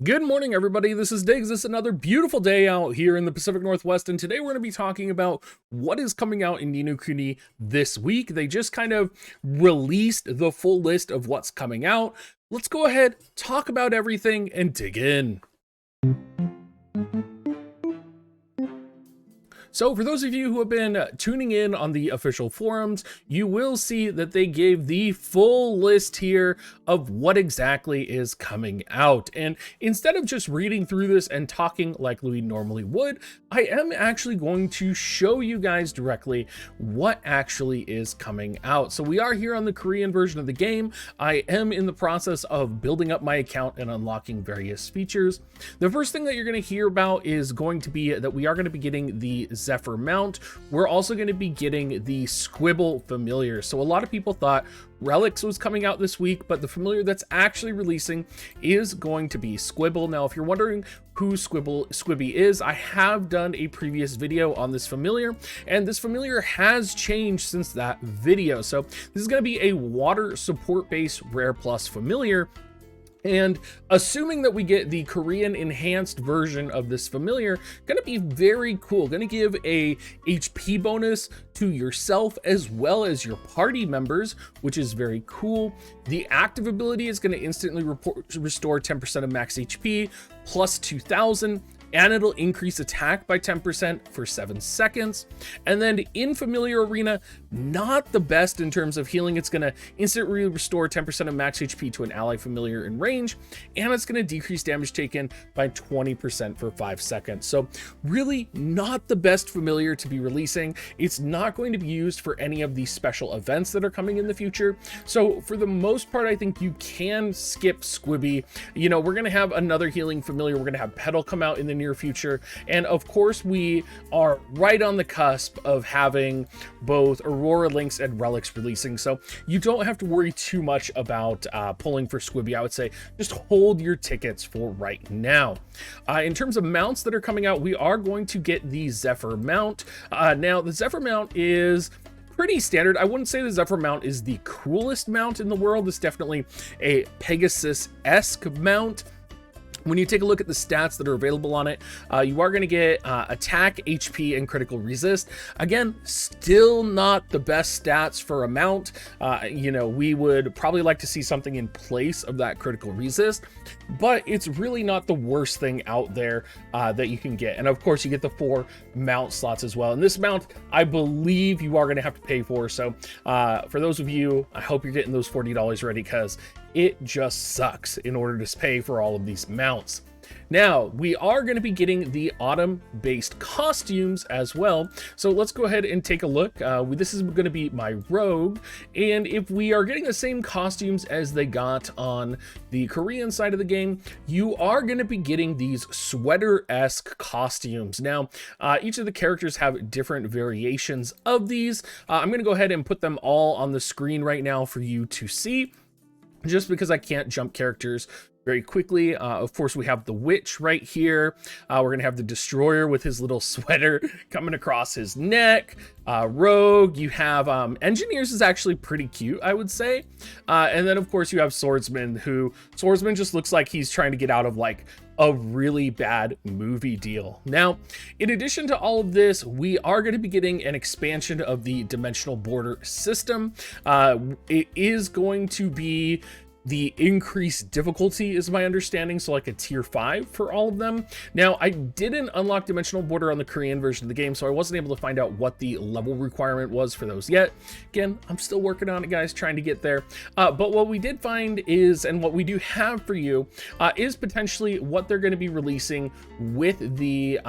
Good morning, everybody. This is Diggs. This is another beautiful day out here in the Pacific Northwest, and today we're going to be talking about what is coming out in Kuni this week. They just kind of released the full list of what's coming out. Let's go ahead, talk about everything, and dig in. So for those of you who have been tuning in on the official forums, you will see that they gave the full list here of what exactly is coming out. And instead of just reading through this and talking like we normally would, I am actually going to show you guys directly what actually is coming out. So we are here on the Korean version of the game. I am in the process of building up my account and unlocking various features. The first thing that you're going to hear about is going to be that we are going to be getting the Zephyr mount. We're also going to be getting the Squibble familiar. So a lot of people thought Relics was coming out this week, but the familiar that's actually releasing is going to be Squibble. Now, if you're wondering who Squibby is, I have done a previous video on this familiar, and this familiar has changed since that video. So this is going to be a water support based rare plus familiar. And assuming that we get the Korean enhanced version of this familiar, gonna be very cool. Gonna give a HP bonus to yourself as well as your party members, which is very cool. The active ability is gonna instantly restore 10% of max HP plus 2000. And it'll increase attack by 10% for 7 seconds. And then in Familiar Arena, not the best in terms of healing. It's going to instantly restore 10% of max HP to an ally familiar in range, and it's going to decrease damage taken by 20% for 5 seconds. So really not the best familiar to be releasing. It's not going to be used for any of these special events that are coming in the future. So for the most part, I think you can skip Squibby. You know, we're going to have another healing familiar. We're going to have Petal come out in the near future, and of course we are right on the cusp of having both Aurora Lynx and Relics releasing, so you don't have to worry too much about pulling for Squibby. I would say just hold your tickets for right now. In terms of mounts that are coming out, we are going to get the Zephyr mount. Now the Zephyr mount is pretty standard. I wouldn't say the Zephyr mount is the coolest mount in the world. It's definitely a Pegasus-esque mount. When you take a look at the stats that are available on it, you are going to get attack, HP, and critical resist. Again, still not the best stats for a mount. You know, we would probably like to see something in place of that critical resist, but it's really not the worst thing out there that you can get. And of course, you get the 4 mount slots as well. And this mount, I believe you are going to have to pay for. So for those of you, I hope you're getting those $40 ready, because it just sucks in order to pay for all of these mounts. Now, we are going to be getting the autumn-based costumes as well. So let's go ahead and take a look. This is going to be my rogue. And if we are getting the same costumes as they got on the Korean side of the game, you are going to be getting these sweater-esque costumes. Now, each of the characters have different variations of these. I'm going to go ahead and put them all on the screen right now for you to see, just because I can't jump characters very quickly. Of course, we have the witch right here. We're gonna have the destroyer with his little sweater coming across his neck. Rogue, you have engineers is actually pretty cute, I would say. And then of course you have swordsman, swordsman just looks like he's trying to get out of like a really bad movie deal. Now, in addition to all of this, we are going to be getting an expansion of the dimensional border system. It is going to be the increased difficulty is my understanding, so like a tier 5 for all of them. Now, I didn't unlock dimensional border on the Korean version of the game, so I wasn't able to find out what the level requirement was for those yet. Again, I'm still working on it, guys, trying to get there. But what we did find is, and what we do have for you, is potentially what they're going to be releasing with the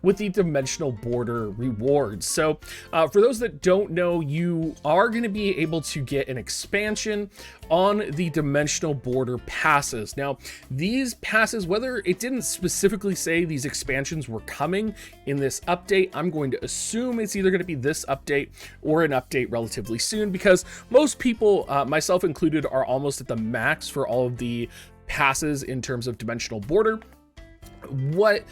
dimensional border rewards. So for those that don't know, you are going to be able to get an expansion on the dimensional border passes. Now, these passes, whether it didn't specifically say these expansions were coming in this update, I'm going to assume it's either going to be this update or an update relatively soon, because most people, myself included, are almost at the max for all of the passes in terms of dimensional border. What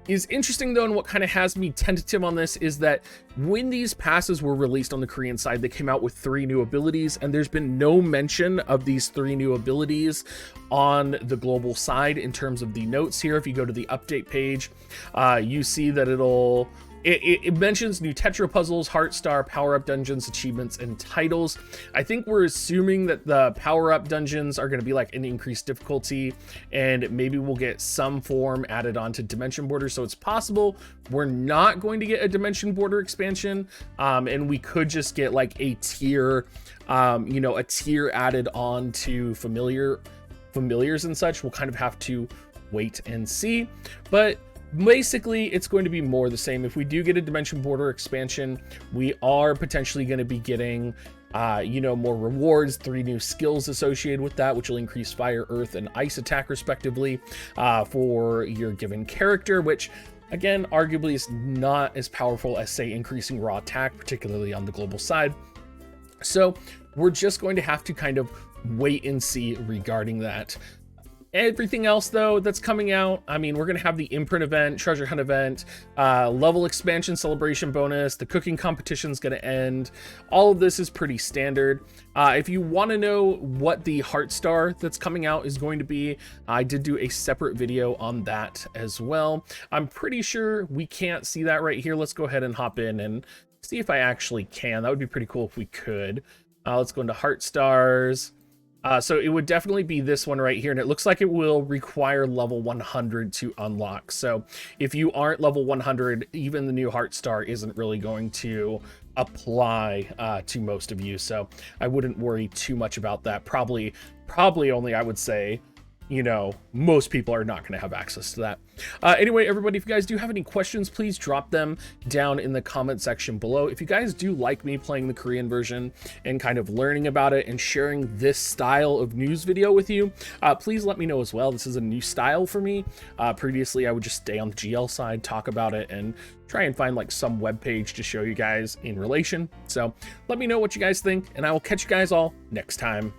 is interesting though, and what kind of has me tentative on this is that when these passes were released on the Korean side, they came out with 3 new abilities, and there's been no mention of these 3 new abilities on the global side in terms of the notes here. If you go to the update page, you see that it mentions new Tetra puzzles, Heart Star, power-up dungeons, achievements, and titles. I think we're assuming that the power-up dungeons are going to be like an increased difficulty, and maybe we'll get some form added onto Dimension Border. So it's possible we're not going to get a Dimension Border expansion, and we could just get like a tier, a tier added on to familiars and such. We'll kind of have to wait and see, but basically it's going to be more the same. If we do get a Dimension Border expansion, we are potentially going to be getting more rewards, 3 new skills associated with that, which will increase fire, earth, and ice attack respectively for your given character, which again arguably is not as powerful as, say, increasing raw attack, particularly on the global side. So we're just going to have to kind of wait and see regarding that. Everything else though that's coming out, I mean, we're gonna have the imprint event, treasure hunt event, level expansion celebration bonus, the cooking competition's gonna end. All of this is pretty standard. If you want to know what the Heart Star that's coming out is going to be, I did do a separate video on that as well. I'm pretty sure we can't see that right here. Let's go ahead and hop in and see if I actually can. That would be pretty cool if we could. Let's go into Heart Stars. So it would definitely be this one right here, and it looks like it will require level 100 to unlock. So if you aren't level 100, even the new Heart Star isn't really going to apply to most of you. So I wouldn't worry too much about that. Probably only, I would say, most people are not going to have access to that. Anyway, everybody, if you guys do have any questions, please drop them down in the comment section below. If you guys do like me playing the Korean version and kind of learning about it and sharing this style of news video with you, please let me know as well. This is a new style for me. Previously, I would just stay on the GL side, talk about it, and try and find like some web page to show you guys in relation. So let me know what you guys think, and I will catch you guys all next time.